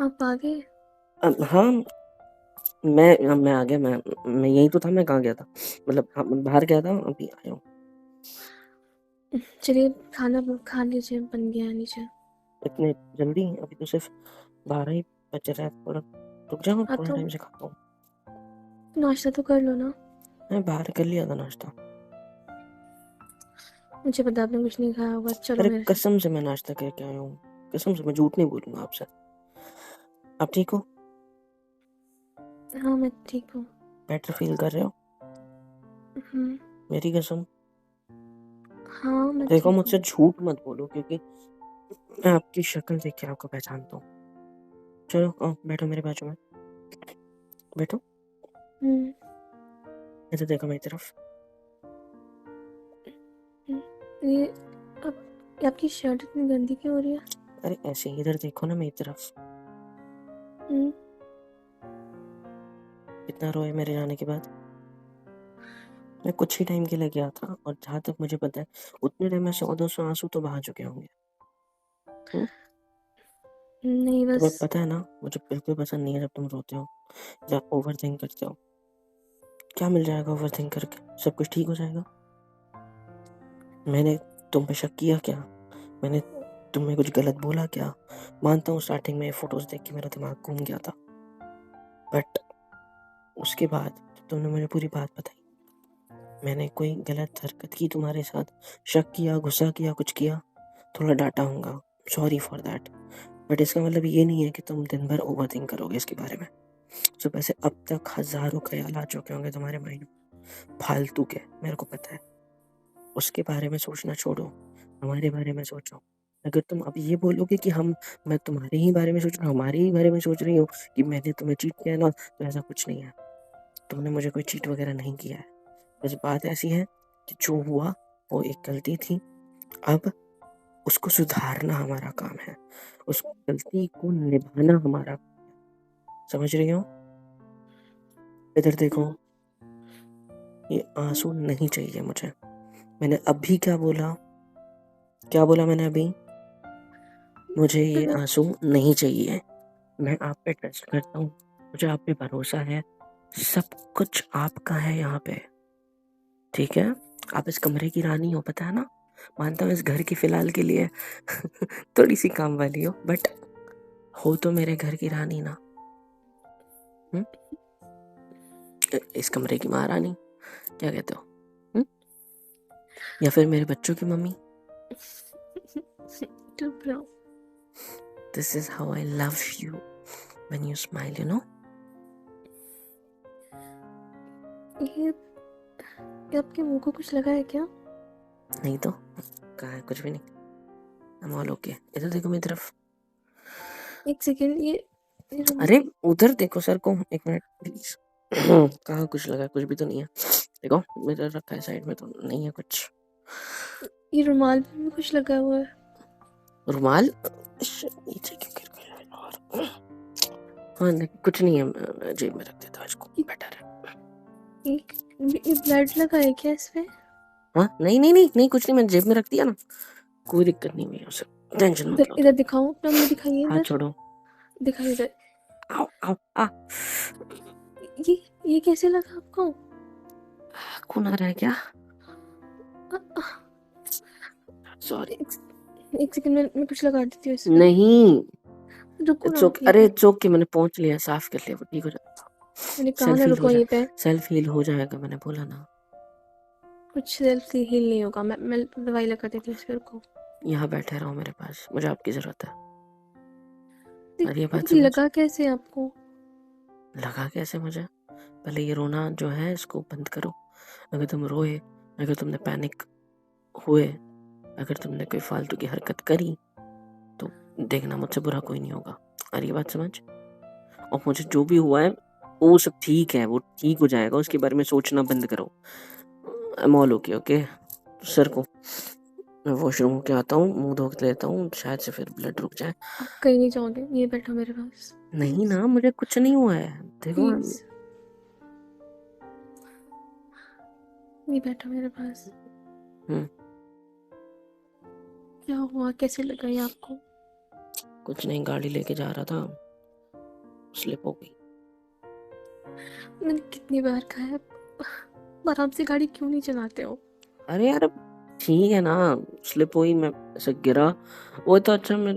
आप आ गए? हाँ, मैं आ गया। मैं यही तो था। मैं कहाँ गया था? मतलब हाँ, बाहर गया था, अभी आया हूँ। चलिए खाना खा लीजिए, बन गया है नीचे। इतने जल्दी? अभी तो सिर्फ 12 ही बज रहा है। थोड़ा रुक जाओ, हाँ थोड़ा तो टाइम से खाता हूँ। नाश्ता तो कर लो ना। मैं बाहर कर लिया था नाश्ता। मुझे पता आपने कुछ नहीं खाया होगा, चलो अरे मेरे साथ। कसम से मैं नाश्ता करके आया हूँ। कसम से, मैं झूठ नहीं बोलूंगा आपसे। आप ठीक हो? हाँ मैं ठीक हूँ। बेटर फील कर रहे हो? हम्म। मेरी कसम। हाँ मैं देखो, ठीक हूँ। मुझसे झूठ मत बोलो, क्योंकि मैं आपकी शक्ल देख के आपको पहचानता हूँ। चलो आओ, बैठो मेरे बाजू में। बैठो। हम्म। इधर देखो मेरी तरफ। ये आप आपकी शर्ट इतनी गंदी क्यों हो रही है? अरे ऐसे ही इधर देखो ना मेरी तरफ। हम्म। कितना रोए मेरे जाने के बाद। मैं कुछ ही टाइम के लिए गया था, और जहाँ तक मुझे पता है उतने टाइम में 100-200 आंसू तो बहा चुके होंगे। हम्म? नहीं बस। तुम्हें पता है ना, मुझे बिल्कुल पसंद नहीं है जब तुम रोते हो या ओवर थिंक करते हो। क्या मिल जाएगा ओवर थिंक करके? सब कुछ ठीक हो जाएगा। मैंने तुम पे शक किया क्या? मैंने तुम्हें कुछ गलत बोला क्या? मानता हूँ स्टार्टिंग में फोटोज देख के मेरा दिमाग घूम गया था, बट उसके बाद जब तुमने मुझे पूरी बात बताई, मैंने कोई गलत हरकत की तुम्हारे साथ, शक किया, गुस्सा किया, कुछ किया, थोड़ा डांटा होगा, सॉरी फॉर दैट। बट इसका मतलब ये नहीं है कि तुम दिन भर ओवर थिंक करोगे इसके बारे में। सुबह से अब तक हजारों ख्याल आ चुके होंगे तुम्हारे माइंड में, फालतू के, मेरे को पता है। उसके बारे में सोचना छोड़ो, हमारे बारे में सोचो। अगर तुम अब ये बोलोगे कि मैं तुम्हारे ही बारे में सोच रहा हूँ, हमारे ही बारे में सोच रही हूँ कि मैंने तुम्हें चीट किया ना, तो ऐसा कुछ नहीं है। तुमने मुझे कोई चीट वगैरह नहीं किया है। बस बात ऐसी है कि जो हुआ वो एक गलती थी। अब उसको सुधारना हमारा काम है, उस गलती को निभाना हमारा। समझ रही हो? इधर देखो, ये आंसू नहीं चाहिए मुझे। मैंने अभी क्या बोला? क्या बोला मैंने अभी? मुझे ये आंसू नहीं चाहिए। मैं आप पे ट्रस्ट करता हूँ, मुझे आप पे भरोसा है। सब कुछ आपका है यहाँ पे, ठीक है? आप इस कमरे की रानी हो, पता है ना? मानता हूँ इस घर की फिलहाल के लिए थोड़ी सी काम वाली हो, बट हो तो मेरे घर की रानी ना। हुँ? इस कमरे की महारानी, क्या कहते हो? हुँ? या फिर मेरे बच्चों की मम्मी। चुप रहो। This is how I love you, when you smile, you know. ये आपके मुंह को कुछ लगा है क्या? नहीं तो कहा है, कुछ भी नहीं। I'm all okay। इधर देखो मेरी तरफ। एक सेकेंड, ये अरे उधर देखो सर को, एक मिनट प्लीज। कहाँ कुछ लगा? कुछ भी तो नहीं है। देखो मेरा रखा है साइड में, तो नहीं है कुछ। ये रुमाल पे भी कुछ लगा हुआ है। रुमाल नीचे क्यों गिर गया यार? हाँ नहीं, कुछ नहीं है, मैं जेब में रख देता हूँ इसको, बेटर है। ये ब्लड लगा है क्या इसमें? हाँ नहीं नहीं नहीं नहीं, कुछ नहीं, मैंने जेब में रख दिया ना, कोई दिक्कत नहीं हुई है उसे। टेंशन मत इधर लो इधर तुम। दिखाओ, अपना मुंह दिखाइए, हाथ इधर छोड़ो। दिखाइए इधर। आओ आओ आ। ये ये कैसे लगा आपको? खून आ रहा है क्या? आ, आ, सॉरी। एक, एक सेकंड में मैं कुछ लगा देती हूँ इसमें। नहीं, रुको ना चौक, आप यहीं अरे पे। चौक के मैंने पहुंच लिया, साफ कर लिया, वो ठीक हो जाएगा। मैंने कहा सेल्फ ना हील हो रुको यहीं जाए, पे। सेल्फ हील हो जाएगा, मैंने बोला ना। कुछ सेल्फ हील नहीं होगा, मैं दवाई लगा देती हूँ इस पे, रुको। यहाँ बैठे रहो मेरे पास, मुझे आपकी जरूरत है। और ये बात ये समझ। लगा कैसे आपको? लगा कैसे मुझे? पहले ये रोना जो है इसको बंद करो। अगर तुम रोए, अगर तुमने पैनिक हुए, अगर तुमने कोई फालतू की हरकत करी, तो देखना मुझसे बुरा कोई नहीं होगा। और ये बात समझ। और मुझे जो भी हुआ है वो सब ठीक है, वो ठीक हो जाएगा, उसके बारे में सोचना बंद करो। I'm all okay, okay? Sir को मैं वॉशरूम के आता हूँ, मुंह धो के लेता हूँ, शायद से फिर ब्लड रुक जाए। आप कहीं नहीं जाओगे, ये बैठो मेरे पास। नहीं प्लीज ना, मुझे कुछ नहीं हुआ है। देखो प्लीज, ये बैठो मेरे पास। हम्म क्या हुआ, कैसे लगा ये आपको? कुछ नहीं, गाड़ी लेके जा रहा था, स्लिप हो गई। मैंने कितनी बार कहा है, आराम से गाड़ी क्यों नहीं चलाते हो? अरे यार ठीक है ना, स्लिप हुई, मैं ऐसे गिरा, वो तो अच्छा, मैं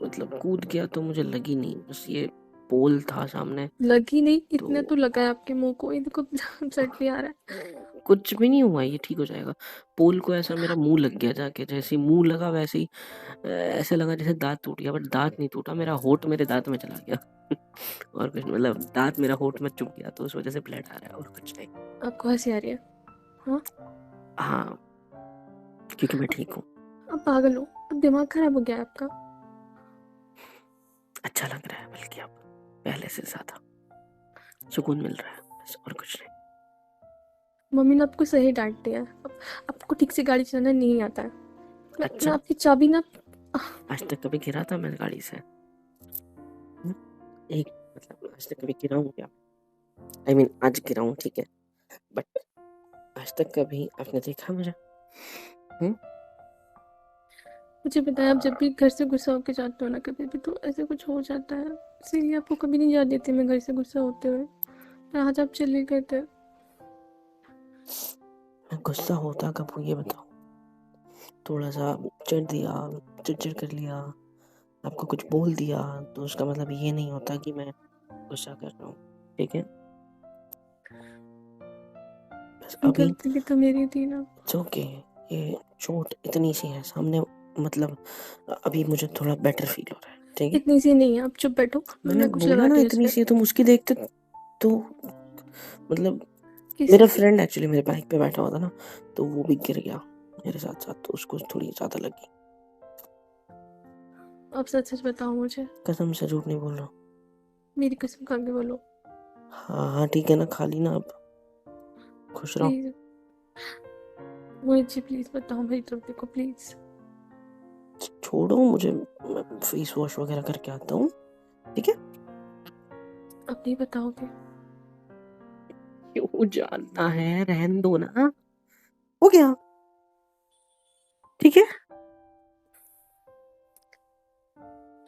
मतलब कूद गया तो मुझे लगी नहीं, बस ये पोल था सामने लगी नहीं? इतना तो तो लगा है आपके मुंह को, इनको ब्लड भी आ रहा है। कुछ भी नहीं हुआ, ये ठीक हो जाएगा। पोल को ऐसा मेरा मुंह लग गया जाके, जैसे ही मुंह लगा वैसे ही ऐसे लगा जैसे दांत टूट गया, बट दांत नहीं टूटा, मेरा होंठ मेरे दांत में चला गया। और कुछ मतलब दांत मेरा होंठ में चुभ गया तो उस वजह से ब्लड आ रहा है, और कुछ नहीं। आपको हंसी आ रही है? हाँ, हाँ, क्योंकि मैं ठीक हूँ। आप पागल हो, अब दिमाग खराब हो गया है आपका। अच्छा लग रहा है, बल्कि अब पहले से ज्यादा सुकून मिल रहा है, बस और कुछ नहीं। मम्मी ने आपको सही डांट दिया है। अब आपको ठीक से गाड़ी चलाना नहीं आता है। मैं अच्छा, आपकी चाबी ना। आज तक कभी गिरा था मैं गाड़ी से? एक मतलब आज तक कभी गिरा हूँ क्या? आई मीन आज गिरा हूँ, ठीक है, बट आज तक कभी आपने देखा मुझे? हम्म? मुझे बताया, आप जब भी घर से गुस्सा होके जाते हो ना कभी भी, तो ऐसे कुछ हो जाता है। इसीलिए आपको कभी नहीं जाने देती मैं घर से गुस्सा होते हुए। पर आज आप चले गए थे। मैं गुस्सा होता कब हूँ ये बताओ? थोड़ा सा चिढ़ दिया, चिड़चिड़ कर लिया, आपको कुछ बोल दिया, तो उसका मतलब ये नहीं होता कि मैं गुस्सा कर रहा हूँ, ठीक है? बस अभी गलती भी तो मेरी थी ना। इट्स ओके, ये चोट इतनी सी है सामने, मतलब अभी मुझे थोड़ा बेटर फील हो रहा है, ठीक है? इतनी सी नहीं है, आप चुप बैठो, मैंने मैं कुछ बोला ना लगाती हूँ इस इतनी पे। सी है, तुम उसकी देखते तो मतलब किस? मेरा फ्रेंड एक्चुअली मेरे बाइक पे बैठा हुआ था ना, तो वो भी गिर गया मेरे साथ साथ, तो उसको थोड़ी ज्यादा लगी। आप सच सच बताओ मुझे। कसम से झूठ नहीं बोल रहा हूँ। मेरी कसम खा के बोलो। हाँ हाँ ठीक है ना, खा ली ना, अब खुश रहो। प्लीज मुझे प्लीज बताओ, मेरी तरफ देखो प्लीज। छोड़ो मुझे, मैं फेस वॉश वगैरह करके आता हूँ, ठीक है? अब नहीं बताओगे? क्यों जानना है, रहन दो ना, हो गया, ठीक है?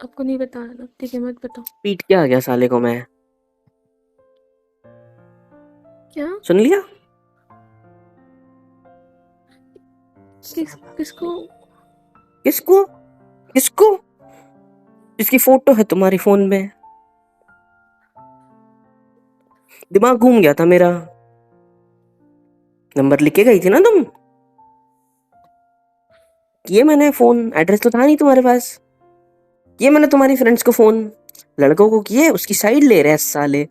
आपको नहीं बताना ना, ठीक है, मत बताओ। पीट के आ गया साले को मैं, क्या? सुन लिया? किसको? किसको? किसको? इसकी फोटो है तुम्हारी फोन में, दिमाग घूम गया था मेरा, नंबर लिख के गई थी ना तुम? किए मैंने फोन, एड्रेस तो था नहीं तुम्हारे पास, किए मैंने तुम्हारी फ्रेंड्स को फोन, लड़कों को किए, उसकी साइड ले रहे हैं साले,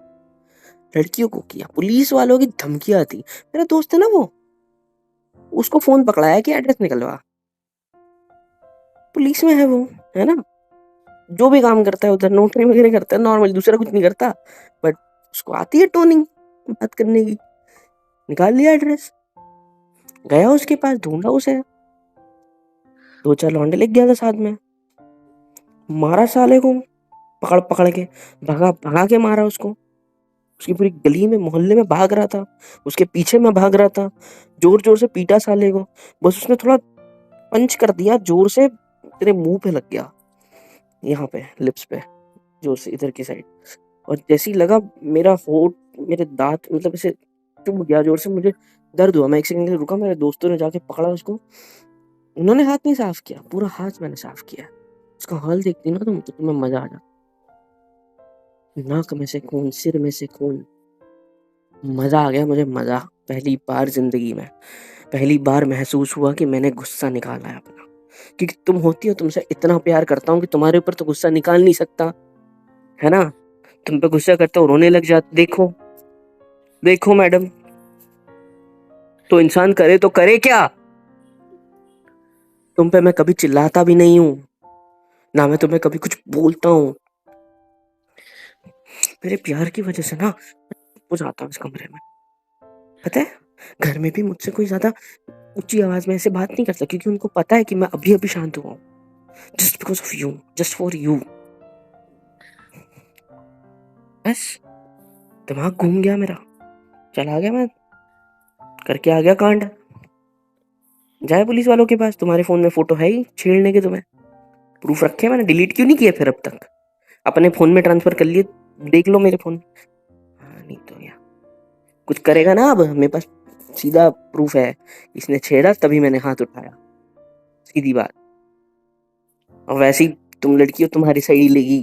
लड़कियों को किया, पुलिस वालों की धमकियां थी, मेरा दोस्त है ना वो, उसको फोन पकड़ाया कि एड्रेस निकलवा, पुलिस में है वो, है ना, जो भी काम करता है उधर, नोटरी वगैरह करता है नॉर्मल, दूसरा कुछ नहीं करता, बट उसको आती है टोनिंग बात करने की, निकाल लिया एड्रेस, गया उसके पास, ढूंढा उसे, दो चार लौंडे लेके गया था साथ में, मारा साले को, पकड़ पकड़ के, भगा भगा के मारा उसको, उसकी पूरी गली में मोहल्ले में भाग रहा था, उसके पीछे में भाग रहा था, जोर जोर से पीटा साले को, बस उसने थोड़ा पंच कर दिया जोर से, तेरे मुंह पे लग गया, यहाँ पे लिप्स पे, जोर से इधर की साइड, और जैसे ही लगा मेरा होठ, मेरे दांत मतलब ऐसे चुभ गया जोर से, मुझे दर्द हुआ, मैं एक सेकंड के लिए रुका, मेरे दोस्तों ने जाके पकड़ा उसको, उन्होंने हाथ नहीं साफ किया, पूरा हाथ मैंने साफ किया, उसका हाल देखती ना तुम तो तुम्हें मजा आ जाता, नाक में से खून, सिर में से खून, मजा आ गया मुझे, मजा, पहली बार जिंदगी में, पहली बार महसूस हुआ कि मैंने गुस्सा निकाला है अपना, क्योंकि तुम होती हो, तुमसे इतना प्यार करता हूँ कि तुम्हारे ऊपर तो गुस्सा निकाल नहीं सकता, है ना, तुम पे गुस्सा करता हूँ रोने लग जाते, देखो देखो मैडम, तो इंसान करे तो करे क्या? तुम पे मैं कभी चिल्लाता भी नहीं हूँ, ना मैं तुम्हें कभी कुछ बोलता हूँ, मेरे प्यार की वजह से ना हो जाता हूँ इस कमरे में, पता है, घर में भी मुझसे कोई ज्यादा ऊंची आवाज में ऐसे बात नहीं करता, क्योंकि उनको पता है कि मैं अभी अभी शांत हुआ हूँ, just because of you, just for you, बस दिमाग घूम गया मेरा, चला गया मैं, करके आ गया कांड। जाए पुलिस वालों के पास, तुम्हारे फ़ोन में फ़ोटो है ही छेड़ने के तुम्हें। प्रूफ़ रखे हैं मैंने, डिलीट क्यों नहीं किए फिर अब तक? अपने फ़ोन में ट्रांसफ़र कर लिए, देख लो मेरे फ़ोन। हाँ, नहीं तो क्या। कुछ करेगा ना अब, मेरे पास सीधा प्रूफ़ है। इसने छेड़ा तभी मैंने हाथ उठाया, सीधी बात। और वैसे ही तुम लड़की हो, तुम्हारी साइड ही लेगी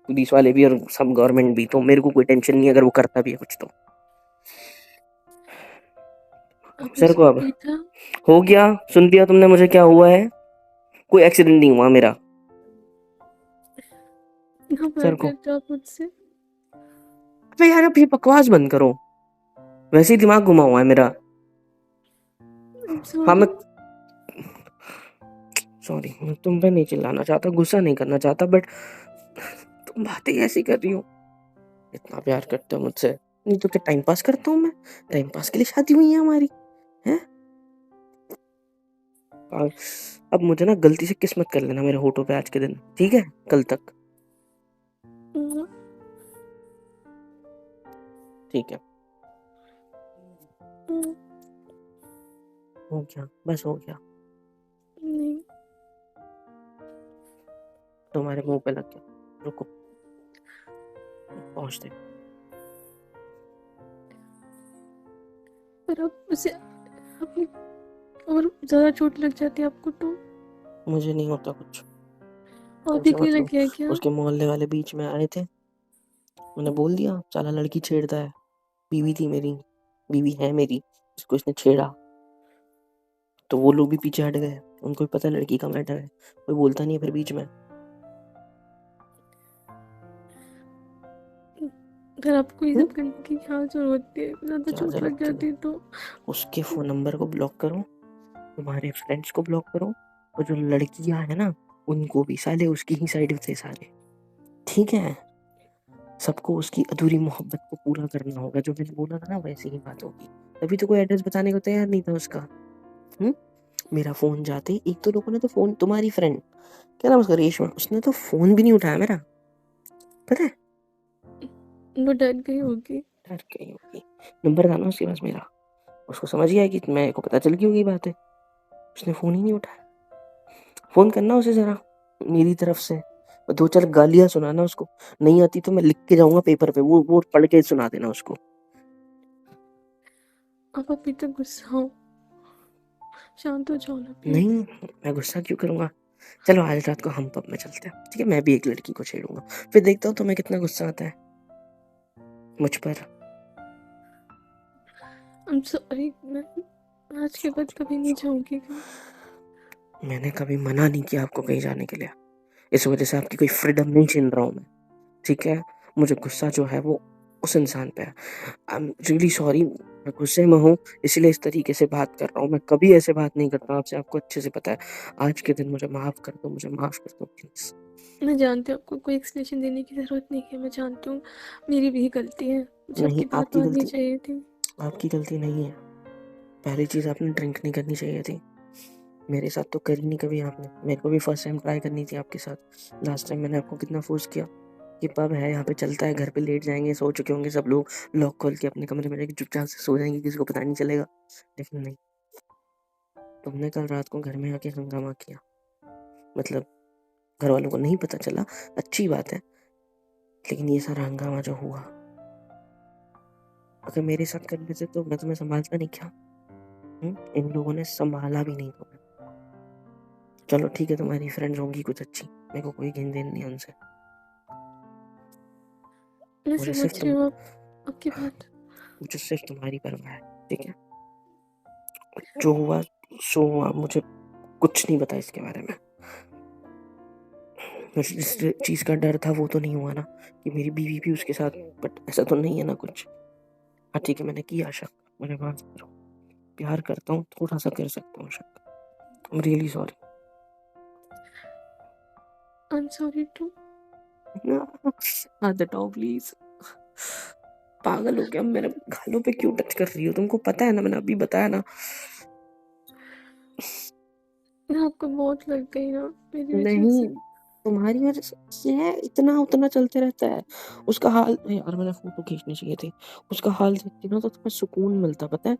पुलिस वाले भी और सब गवर्नमेंट भी, तो मेरे को कोई टेंशन नहीं है अगर वो करता भी है कुछ तो। आपने सर को सुन अब लिया था? हो गया, सुन लिया तुमने मुझे क्या हुआ है? कोई एक्सीडेंट नहीं हुआ मेरा। इतना सर प्यार को, करते हो आप मुझसे? अबे यार अब ये बकवास बंद करो, वैसे ही दिमाग घुमा हुआ है मेरा। हाँ सॉरी। मैं सॉरी, मैं तुम पे नहीं चिल्लाना चाहता, गुस्सा नहीं करना चाहता, बट तुम बातें ऐसी कर रही हो। इतना प्यार करते हो मुझसे, नहीं तो क्या टाइम पास करता हूँ मैं? टाइम पास के लिए शादी हुई है हमारी, हैं? और अब मुझे ना गलती से किस मत कर लेना मेरे होठों पे आज के दिन, ठीक है? कल तक, ठीक है? हो गया, बस हो गया। नहीं। तुम्हारे मुंह पे लग गया, रुको पहुंचते। पर आप उसे अपनी और ज़्यादा चोट लग जाती है आपको तो? मुझे नहीं होता कुछ, और भी टेंशन कहीं मत लग लो। गया क्या? उसके मोहल्ले वाले बीच में आए थे, मैंने बोल दिया साला लड़की छेड़ता है। बीवी थी मेरी, बीवी है मेरी, इसको इसने छेड़ा, तो वो लोग भी पीछे हट गए। उनको भी पता है लड़की का मैटर है, कोई बोलता नहीं है फिर बीच में। अगर आपको ये हम्म? सब करने की क्या जरूरत है? ज़्यादा क्या चोट लग जरूरत जाती थी? है तो? उसके फोन नंबर को ब्लॉक करो, तुम्हारे फ्रेंड्स को ब्लॉक करो, और जो लड़कियां है ना उनको भी, साले उसकी ही साइड थे सारे, ठीक है? सबको उसकी अधूरी मोहब्बत को पूरा करना होगा, जो मैंने बोला था ना वैसी ही बात होगी। तभी तो कोई एड्रेस बताने को तैयार नहीं था उसका। हम्म? मेरा फोन जाते ही एक तो लोगों ने तो फोन, तुम्हारी फ्रेंड क्या नाम उसका, रेशमा, उसने तो फोन भी नहीं उठाया मेरा, पता है? वो डर गई होगी। डर गई होगी, नंबर था ना उसके पास मेरा, उसको समझ गया कि मेरे को पता चल गई होगी बात है, उसने फोन ही नहीं उठाया। फोन करना उसे जरा मेरी तरफ से, और दो चार गालियां सुनाना उसको, नहीं आती तो मैं लिख के जाऊंगा पेपर पे, वो पढ़ के सुना देना उसको। आप अभी तक गुस्सा हो, शांत हो जाओ ना नहीं, प्लीज। मैं गुस्सा क्यों करूंगा? चलो आज रात को हम पब में चलते हैं, ठीक है? मैं भी एक लड़की को छेड़ूंगा, फिर देखता हूँ तुम्हें कितना गुस्सा आता है मुझ पर। आई एम सॉरी, मैं आज के बाद कभी नहीं जाऊंगी कहीं। मैंने कभी मना नहीं किया आपको कहीं जाने के लिए, इस वजह से आपकी कोई फ्रीडम नहीं छीन रहा हूँ मैं, ठीक है? मुझे गुस्सा जो है वो उस इंसान पे है। आई एम रियली सॉरी, मैं गुस्से में हूँ इसलिए इस तरीके से बात कर रहा हूँ। मैं कभी ऐसे बात नहीं करता आपसे, आपको अच्छे से पता है। आज के दिन मुझे माफ कर दो, मुझे माफ कर दो प्लीज। मैं जानती हूँ आपको कोई एक्सप्लेनेशन देने की ज़रूरत नहीं है, मैं जानती हूँ मेरी भी गलती है, मुझे नहीं, आपकी बात आपकी माननी गलती, चाहिए थी। आपकी गलती नहीं है। पहली चीज आपने ड्रिंक नहीं करनी चाहिए थी, मेरे साथ तो करी नहीं कभी आपने। मेरे को भी फर्स्ट टाइम ट्राई करनी थी आपके साथ। लास्ट टाइम मैंने आपको कितना फोर्स किया कि पब है यहाँ पे, चलता है, घर पे लेट जाएंगे, सो चुके होंगे सब लोग, लॉक खोल के अपने कमरे में जाके चुपचाप से सो जाएंगे, किसी को पता नहीं चलेगा। लेकिन नहीं, तुमने कल रात को घर में आके हंगामा किया, मतलब घर वालों को नहीं पता चला, अच्छी बात है, लेकिन ये सारा हंगामा जो हुआ, अगर मेरे साथ कर लेते तो मैं तुम्हें संभालता नहीं क्या? इन लोगों ने संभाला भी नहीं तुम्हें। चलो ठीक है, तुम्हारी फ्रेंड्स होंगी कुछ अच्छी, मेरे को कोई घेन देन नहीं है उनसे। मैं मुझे समझ सिर्फ रही तुम, हूँ आपकी बात। मुझे सिर्फ तुम्हारी परवाह है, ठीक है? जो हुआ सो हुआ, मुझे कुछ नहीं पता इसके बारे में। मुझे जिस चीज का डर था वो तो नहीं हुआ ना, कि मेरी बीवी भी उसके साथ, बट ऐसा तो नहीं है ना कुछ। हाँ ठीक है, मैंने किया शक, मुझे माफ करो, प्यार करता हूँ, थोड़ा सा कर सकता हूँ शक। I am really sorry. I am sorry too. हाथ हटाओ प्लीज। पागल हो गया, मेरे गालों पे क्यों टच कर रही हो? तुमको पता है ना, मैंने अभी बताया ना। आपको बहुत लग गई ना मेरी वजह नहीं, से। तुम्हारी वजह से है, इतना उतना चलते रहता है। उसका हाल यार, मैंने फोटो खींचनी चाहिए थी, उसका हाल देखती ना तो तुम्हें सुकून मिलता, पता है?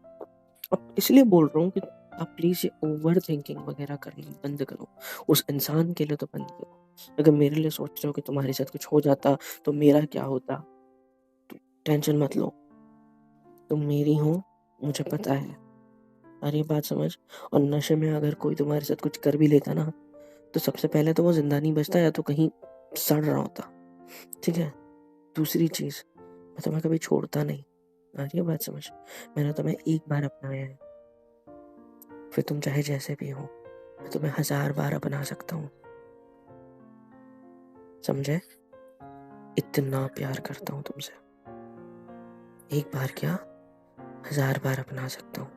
अब इसलिए बोल रहा हूँ कि आप प्लीज़ ये ओवर थिंकिंग वगैरह करना बंद करो। उस इंसान के लिए तो बंद करो। अगर मेरे लिए सोच रहे हो कि तुम्हारे साथ कुछ हो जाता तो मेरा क्या होता, तो टेंशन मत लो। तुम मेरी हो, मुझे पता है। और ये बात समझ। और नशे में अगर कोई तुम्हारे साथ कुछ कर भी लेता ना, तो सबसे पहले तो वो ज़िंदा नहीं बचता, या तो कहीं सड़ रहा होता। ठीक है? दूसरी चीज़, मैं तुम्हें कभी छोड़ता नहीं। और ये बात समझ, मैंने तुम्हें एक बार अपनाया है, फिर तुम चाहे जैसे भी हो, मैं तुम्हें 1000 बार अपना सकता हूँ। समझे? इतना प्यार करता हूँ तुमसे। एक बार क्या, 1000 बार अपना सकता हूँ।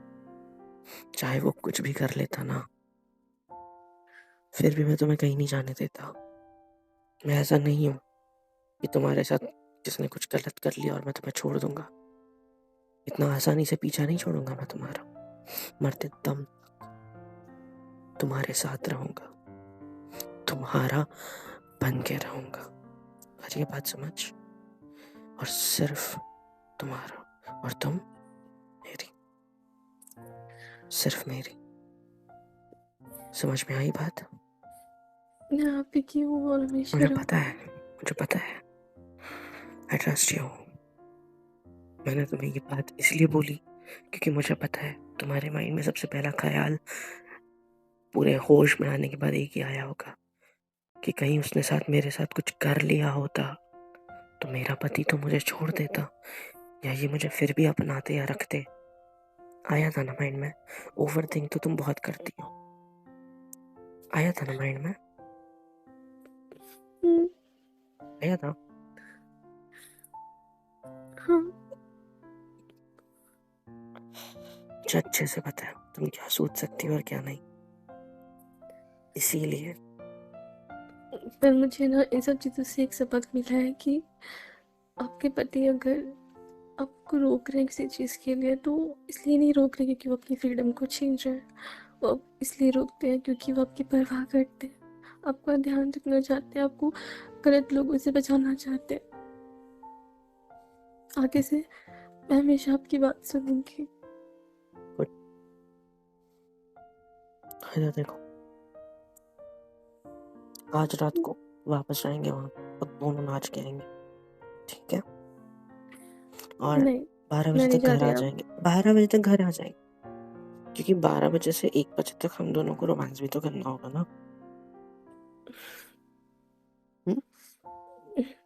चाहे वो कुछ भी कर लेता ना, फिर भी मैं तुम्हें कहीं नहीं जाने देता। मैं ऐसा नहीं हूँ कि तुम्हारे साथ जिसने कुछ गलत कर लिया और मैं तुम्हें छोड़ दूंगा। इतना आसानी से पीछा नहीं छोड़ूंगा मैं तुम्हारा। मरते दम तक तुम्हारे साथ रहूंगा, तुम्हारा बन के रहूंगा। और ये बात समझ। और सिर्फ तुम्हारा, और तुम मेरी, सिर्फ मेरी। समझ में आई बात? मैं आप ही की हूँ और हमेशा मुझे रहूँ। पता है, मुझे पता है। I trust you. मैंने तुम्हें ये बात इसलिए बोली क्योंकि मुझे पता है तुम्हारे माइंड में सबसे पहला ख्याल पूरे होश में आने के बाद एक ही आया होगा कि कहीं उसने साथ मेरे साथ कुछ कर लिया होता तो मेरा पति तो मुझे छोड़ देता, या ये मुझे फिर भी अपनाते या रखते। आया था ना माइंड में? ओवर थिंक तो तुम बहुत करती हो। आया था ना माइंड में? हम्म, आया था। हाँ। मुझे अच्छे से पता है तुम क्या सोच सकती हो और क्या नहीं। इसीलिए पर मुझे ना इन सब चीज़ों से एक सबक मिला है कि आपके पति अगर आपको रोक रहे हैं किसी चीज़ के लिए, तो इसलिए नहीं रोक रहे क्योंकि वो अपनी फ्रीडम को छीन रहे हैं। वो इसलिए रोकते हैं क्योंकि वो आपकी परवाह करते हैं, आपका ध्यान रखना चाहते हैं, आपको गलत लोगों से बचाना चाहते हैं। आगे से मैं हमेशा आपकी बात सुनूंगी। देखो, आज रात को वापस जाएंगे वहां और दोनों नाच के आएंगे, ठीक है? और नहीं, 12 मैं बजे नहीं तक घर चाहती आ आप। जाएंगे। 12 बजे तक घर आ जाएंगे, क्योंकि 12 बजे से 1 बजे तक हम दोनों को रोमांस भी तो करना होगा ना।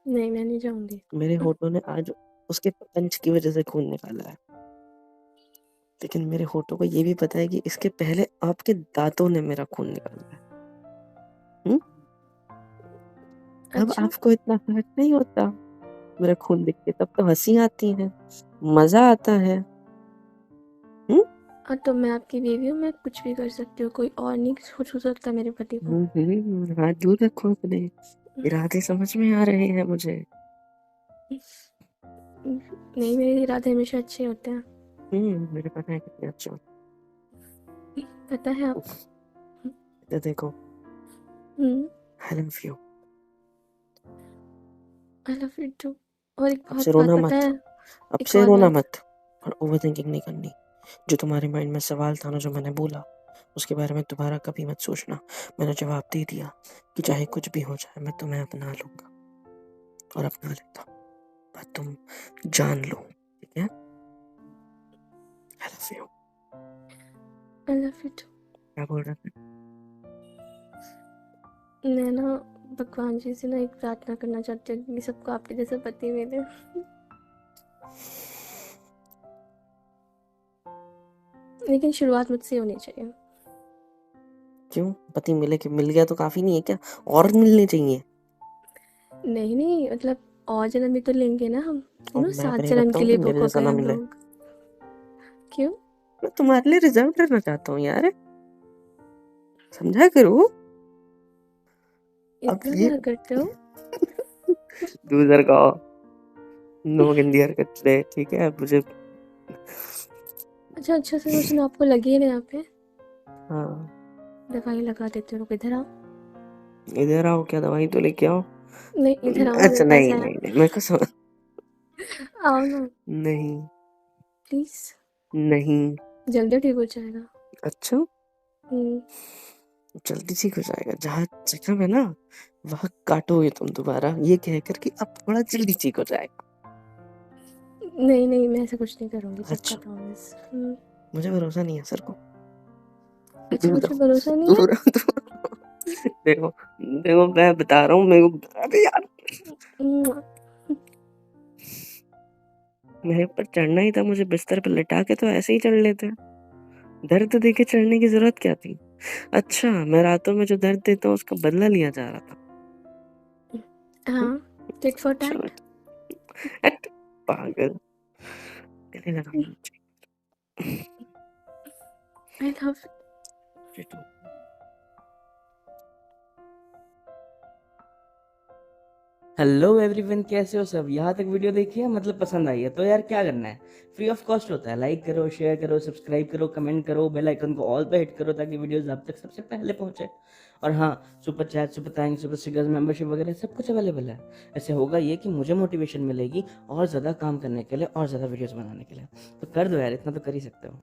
नहीं, मैं नहीं जाऊंगी। मेरे होठों ने आज उसके पंच की वजह से खून निकाला है, लेकिन मेरे होठों को ये भी पता है कि इसके पहले आपके दांतों ने मेरा खून निकाला है। अब अच्छा। आपको इतना हर्ट नहीं होता मेरा खून दिख के? तब तो हंसी आती है, मजा आता है। हाँ, तो मैं आपकी बीवी हूँ, मैं कुछ भी कर सकती हूँ, कोई और नहीं छू सकता मेरे पति को। हाथ दूर रखो अपने, इरादे समझ में आ रहे हैं मुझे। नहीं, मेरे इरादे हमेशा अच्छे होते हैं। मुझे पता है कितने अच्छे हो। पता है आपको। तो देखो, hmm. I love you. I love you too. और एक अब बहुत से बात रोना पता मत, है। अब एक से और रोना बात। मत। और ओवर थिंकिंग नहीं करनी। जो तुम्हारे माइंड में सवाल था ना, जो मैंने बोला, उसके बारे में दोबारा कभी मत सोचना। मैंने जवाब दे दिया कि चाहे कुछ भी हो जाए मैं तुम्हें अपना लूंगा और अपना लेता हूँ। बस तुम जान लो, ठीक है? I love you. I love you too. क्या बोल रहा था? मैं ना भगवान जी से ना एक प्रार्थना करना चाहती हूँ कि सबको आपके जैसा पति मिले। लेकिन शुरुआत मुझसे होनी चाहिए। क्यों? पति मिले कि मिल गया तो काफी नहीं है क्या? और मिलने चाहिए? नहीं नहीं, मतलब और जन्म भी तो लेंगे ना हम। और मैं 7 प्रे जन्म करता के हूँ कि लिए मेरे बुक हो जैसा गए ना हम मिले। लोग। क्यों? मैं तुम्हारे लिए रिजर्व करना चाहता हूँ यार, समझा करो। अब इतना ये प्यार करते हो? दूसर का नो गंदी हरकत है, ठीक है? मुझे अच्छा सुनो सुनो, आपको लगी है ना यहाँ पे? हाँ, दवाई लगा देते हो, इधर आओ। इधर आओ क्या? दवाई तो लेके आओ। नहीं, इधर आओ ना, अच्छा, मेरे पास नहीं है। नहीं नहीं, मेरे को समझ। आओ ना नहीं प्लीज। नहीं जल्दी ठीक हो जाएगा। अच्छा, हम्म, जल्दी ठीक हो जाएगा। जहाँ जख्म है ना, वहाँ काटोगे तुम दोबारा, ये कहकर कि अब थोड़ा जल्दी ठीक हो जाएगा। नहीं नहीं, मैं ऐसा कुछ नहीं करूँगी, पक्का अच्छा, प्रॉमिस। मुझे भरोसा नहीं है सर को। अच्छा, दूर मुझ पे रहो, भरोसा नहीं है? दूर रहो, दूर रहो। देखो, देखो मैं बता रहा हूँ मेरे को, अरे यार मुआ। मेरे ऊपर चढ़ना ही था, मुझे बिस्तर पे लिटा के तो ऐसे ही चढ़ लेते। दर्द देके चढ़ने की जरूरत क्या थी? अच्छा, मैं रातों में जो दर्द देता हूँ उसका बदला लिया जा रहा था। हम्म, हाँ, टिट फॉर अच्छा टैट। बेटा, हट, पागल, गले लगाना चाहिए। I love. Foetus. Hello everyone, कैसे हो सब? यहाँ तक वीडियो देखी है, मतलब पसंद आई है तो यार क्या करना है, फ्री ऑफ कॉस्ट होता है। लाइक करो, शेयर करो, सब्सक्राइब करो, कमेंट करो, बेल आइकन को ऑल पे हिट करो ताकि वीडियोस आप तक सबसे पहले पहुंचे। और हाँ, super chat, super thanks, super stickers, membership वगैरह सब कुछ अवेलेबल है। ऐसे होगा ये कि मुझे मोटिवेशन मिलेगी और ज़्यादा काम करने के लिए और ज़्यादा वीडियोज़ बनाने के लिए। तो कर दो यार, इतना तो कर ही सकते हो।